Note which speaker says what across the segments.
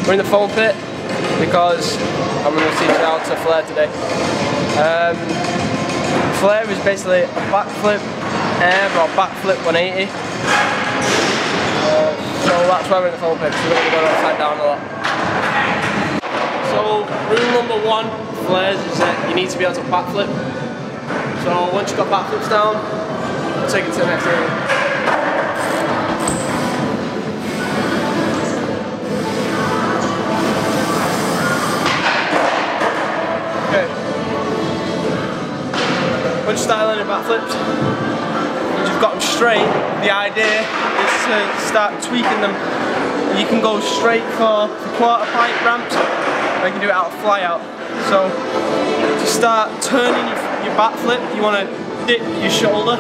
Speaker 1: we're in the foam pit because I'm going to teach you how to Flair today. Flair is basically a backflip air or backflip 180. So that's why we're in the foam pit, because we're going to go upside down a lot. So rule number one for Flairs is that you need to be able to backflip. So once you've got backflips down, we'll take it to the next area. Okay. Once you start learning backflips, once you've got them straight, the idea is to start tweaking them. You can go straight for the quarter pipe ramps, or you can do it out of fly out. So to start turning your backflip, you want to dip your shoulder,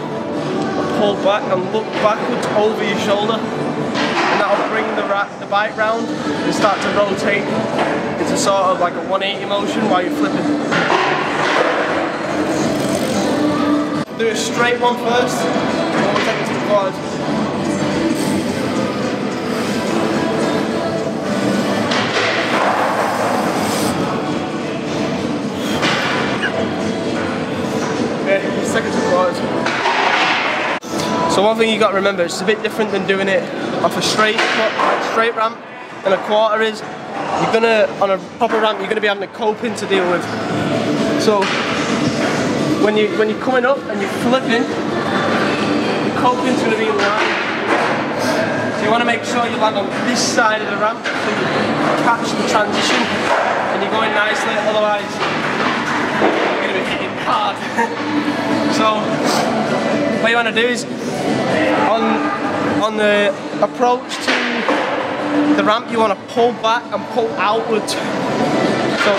Speaker 1: pull back and look backwards over your shoulder, and that will bring the bike round and start to rotate into sort of like a 180 motion while you're flipping. Do a straight one first, and we'll take it to the quad. So one thing you got to remember, it's a bit different than doing it off a straight ramp and a quarter is, you're gonna, on a proper ramp, you're gonna be having a coping to deal with. So when you're coming up and you're flipping, the coping's gonna be in line. So you want to make sure you land on this side of the ramp so you catch the transition and you're going nicely, otherwise you're gonna be hitting hard. So what you want to do is, on the approach to the ramp, you want to pull back and pull outwards. So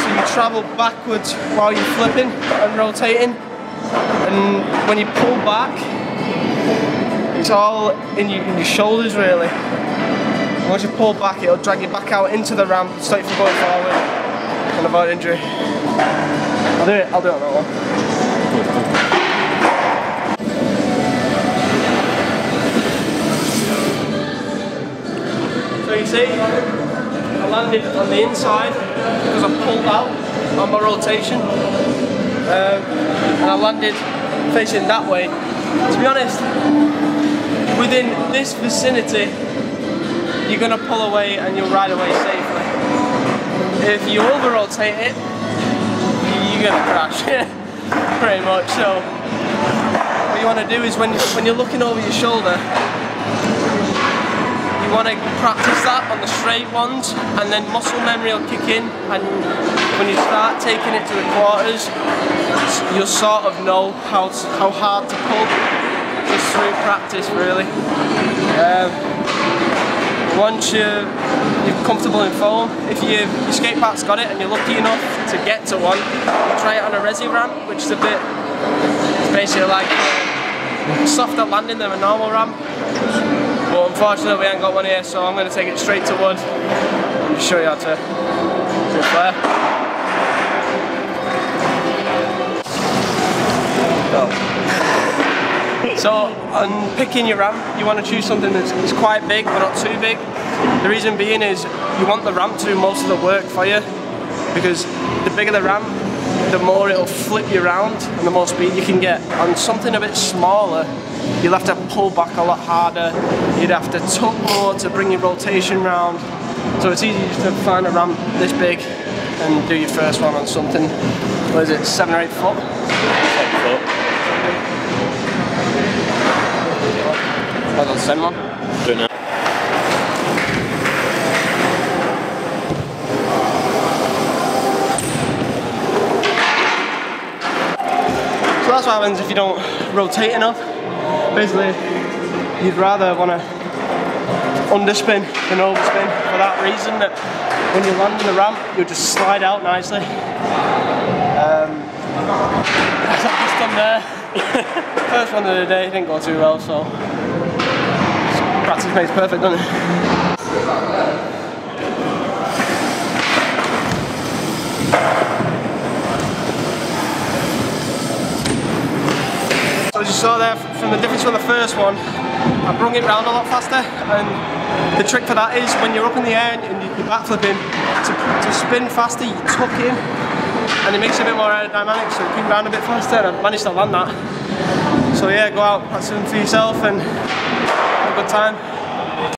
Speaker 1: you travel backwards while you're flipping and rotating. And when you pull back, it's all in your shoulders really. And once you pull back, it'll drag you back out into the ramp, stop you from going forward and avoid injury. I'll do it on that one. So you see, I landed on the inside because I pulled out on my rotation, and I landed facing that way. To be honest, within this vicinity, you're going to pull away and you'll ride away safely. If you over-rotate it, you're going to crash, pretty much. So what you want to do is when you're looking over your shoulder, you want to practice that on the straight ones, and then muscle memory will kick in, and when you start taking it to the quarters, you'll sort of know how hard to pull, just through practice really. Once you're comfortable in foam, if your skate park's got it and you're lucky enough to get to one, you try it on a resi ramp, which is it's basically like a softer landing than a normal ramp. But unfortunately we ain't got one here, so I'm going to take it straight to wood and just show you how to do a Flair. So on picking your ramp, you want to choose something that's quite big but not too big. The reason being is you want the ramp to do most of the work for you, because the bigger the ramp, the more it'll flip you around and the more speed you can get. On something a bit smaller, you'll have to pull back a lot harder, you'd have to tuck more to bring your rotation round. So it's easy just to find a ramp this big and do your first one on something, what is it, 7 or 8 foot? 8 foot. I'll send one. Do it now. So that's what happens if you don't rotate enough. Basically, you'd rather want to underspin than overspin for that reason, that when you land in the ramp, you'll just slide out nicely. As I've just done there. First one of the day didn't go too well, so practice makes perfect, doesn't it? So as you saw there, from the difference from the first one, I brung it round a lot faster, and the trick for that is when you're up in the air and you're backflipping, to spin faster, you tuck in, and it makes it a bit more aerodynamic, so you can round a bit faster, and I've managed to land that. So yeah, go out, have something for yourself, and have a good time.